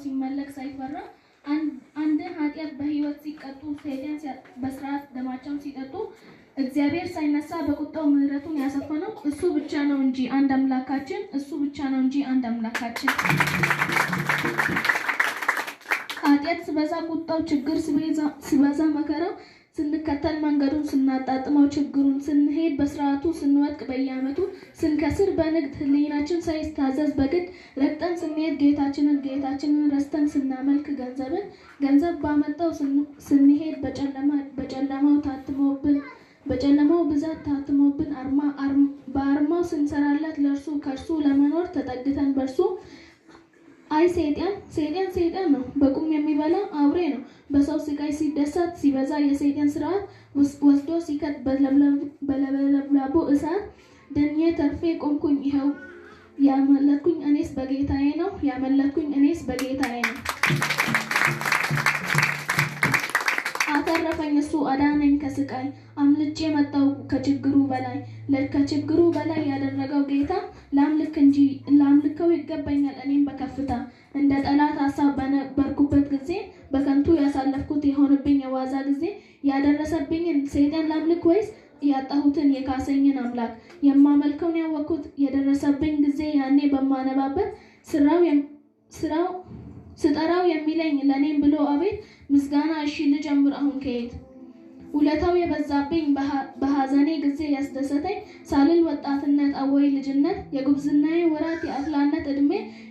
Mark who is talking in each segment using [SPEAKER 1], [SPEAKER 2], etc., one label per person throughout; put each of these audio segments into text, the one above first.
[SPEAKER 1] ሲመለክ ሳይፈራ አንድ ኃጢአት በህይወት ሲቀጡ ሰይጣን በስርዓት ደማቸውን ሲጠጡ እግዚአብሔር ሳይነሳ በቁጣው ምህረቱን ያሰፈነው እሱ ብቻ ነው እንጂ አንድ አምላካችን ኃጢአት ሲበዛ ቁጣው ችግር ሲበዛ መከራው ስንከተል መንገዱን ስናጣጥመው ችግሩን ስንሄድ በስርዓቱ ስንወድቅ በየዓመቱ ስንከስር በንግድ ህሊናችን ሳይታዘዝ በግድ ረግጠን ስንሄድ ጌታችንን ረስተን ስናመልክ ገንዘብ ባመጣው ስንሄድ በጨለማው ብዛት ታትሞብን በአርማው ስንሰራለት ለእርሱ ከእርሱ ለመኖር ተጠግተን በእርሱ አይ ሰይጣን ነው በቁም የሚበላ አውሬ ነው በሰው ስቃይ ሲደሰት ሲበዛ የሰይጣን ስርዓት ወስዶ ሲከት በለበለብላቦ እሳት ደኜ ተርፌ ቆምኩኝ ይኸው ያመለኩኝ እኔስ በጌታዬ ነው አተረፈኝ እሱ አዳነኝ ከስቃይ አምልጬ መጣው ከችግሩ በላይ ያደረገው ጌታ ላምልከው ይገባኛል እኔም በከፍታ እንደ ጠላት ሐሳብ በነበርኩበት ጊዜ በከንቱ ያሳለፍኩት የሆነብኝ የዋዛ ጊዜ ያደረሰብኝን ሰይጣን ላምልክ ወይስ ያጣሁትን የካሰኝን አምላክ የማመልከውን ያወቅኩት የደረሰብኝ ጊዜ ያኔ በማነባበት ስጠራው የሚለኝ ለኔም ብሎ አቤት ምስጋና እሺ ልጀምር አሁን ከየት ውለታው የበዛብኝ በሐዘኔ ጊዜ ያስደሰተኝ ሳልል ወጣትነት አወይ ልጅነት የጉብዝናዬ ወራት የአፍላነት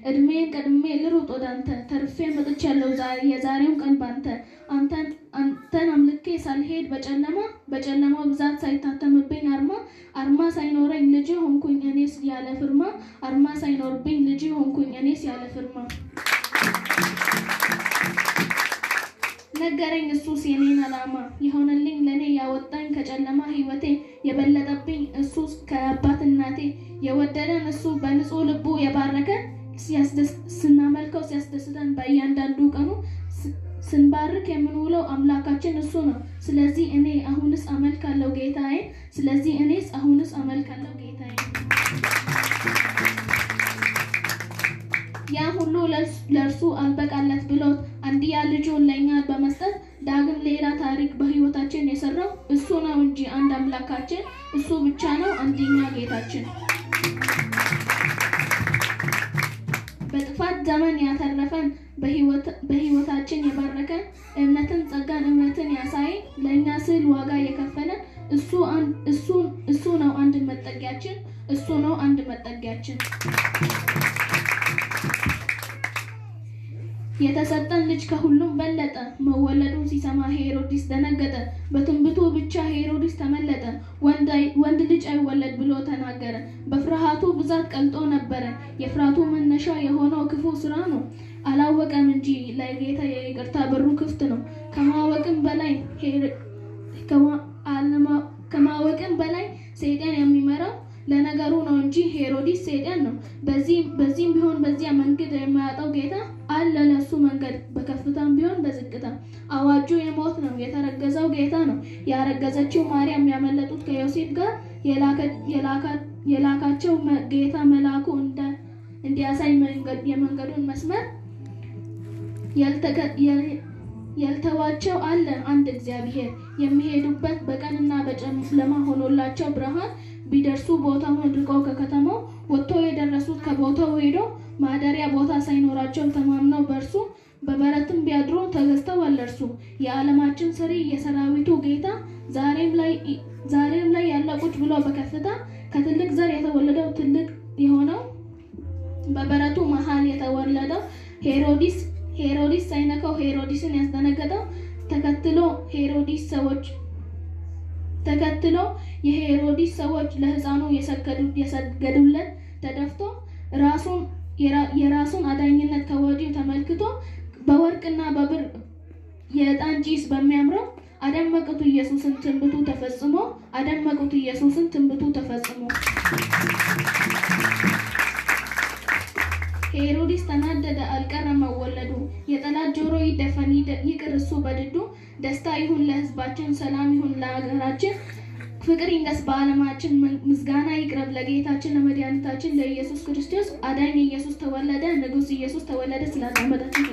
[SPEAKER 1] እድሜን ቀድሜ ልሩጥ ወዳንተ ተርፌ መጥቻለሁ የዛሬውን ቀን ባንተ አንተን አምልኬ ሳልሄድ በጨለማው ብዛት ሳይታተምብኝ አርማ ሳይኖረኝ ልጅ ሆንኩኝ እኔስ ያለ ፍርማ ነገረኝ እሱስ የኔን ዓላማ የሆነልኝ ለኔ ያወጣኝ ከጨለማ ህይወቴ የበለጠብኝ እሱስ ከአባት እናቴ የወደደን እሱ በንጹህ ልቡ የባረከን ስናመልከው ሲያስደስተን በእያንዳንዱ ቀኑ ስንባርክ የምንውለው አምላካችን እሱ ነው ስለዚህ እኔስ አሁንስ አመልካለሁ ጌታዬ ያ ሁሉ ለእርሱ አልበቃለት ብሎት አንድያ ልጁን ለእኛ በመስጠት ዳግም ሌላ ታሪክ በህይወታችን የሰራው እሱ ነው እንጂ አንድ አምላካችን እሱ ብቻ ነው አንደኛ ጌታችን በጥፋት ዘመን ያተረፈን በህይወታችን የባረከን እምነትን ያሳይ ለእኛ ስል ዋጋ የከፈለን እሱ ነው አንድ መጠጊያችን የተሰጠን ልጅ ከሁሉም በለጠ መወለዱን ሲሰማ ሄሮድስ ደነገጠ በትንቢቱ ብቻ ሄሮድስ ተመለጠ ወንድ ልጅ አይወለድ ብሎ ተናገረ በፍርሃቱ ብዛት ቀልጦ ነበረ የፍርሃቱ መነሻ የሆነው ክፉ ስራ ነው አላወቀም እንጂ ለጌታ የይቅርታ በሩ ክፍት ነው ከማወቅም በላይ ሰይጣን የሚመራው ለነገሩ ነው እንጂ ሄሮድስ ሰይጣን ነው በዚህም ቢሆን በዚያ መንገድ የማያጣው ጌታ አለ ለሱ መንገድ በከፍታም ቢሆን በዝቅታ አዋጁ የሞት ነው የተረገዘው ጌታ ነው ያረገዘችው ማርያም ያመለጡት ከዮሴፍ ጋር የላካቸው ጌታ መልአኩ እንዲያሳይ የመንገዱን መስመር ያልተዋቸው አለ አንድ እግዚአብሔር የሚሄዱበት በቀንና በጨለማ ሆኖላቸው ብርሃን ቢደርሱ ቦታውን ርቀው ከከተማው ወጥቶ የደረሱት ከቦታው ሄዶ ማደሪያ ቦታ ሳይኖራቸው ተማምነው በእርሱ በበረትም ቢያድሩ ተገዝተው አለርሱ የዓለማችን ሰሪ የሰራዊቱ ጌታ ዛሬም ላይ ያለ ቁጭ ብሎ በከፍታ ከትልቅ ዘር የተወለደው ትልቅ የሆነው በበረቱ መሃል የተወለደው ሄሮድስ ሳይነካው ሄሮድስን ያስደነገጠው ተከትሎ የሄሮድስ ሰዎች ለሕፃኑ የሰገዱለት ተደፍቶ የራሱን አዳኝነት ከወዲሁ ተመልክቶ በወርቅና በብር የዕጣን ጭስ በሚያምረው አደመቁት ኢየሱስን ትንቢቱ ተፈጽሞ ሄሮድስ ተናደደ አልቀረም መወለዱ የጠላት ጆሮ ይደፈን ይቅር እሱ በድዱ ደስታ ይሁን ለሕዝባችን ሰላም ይሁን ለሀገራችን ፍቅር ይንገስ በዓለማችን ምስጋና ይቅረብ ለጌታችን ለመድኃኒታችን ለኢየሱስ ክርስቶስ አዳኝ ኢየሱስ ተወለደ ንጉስ ኢየሱስ ተወለደ ስላጣመዳችን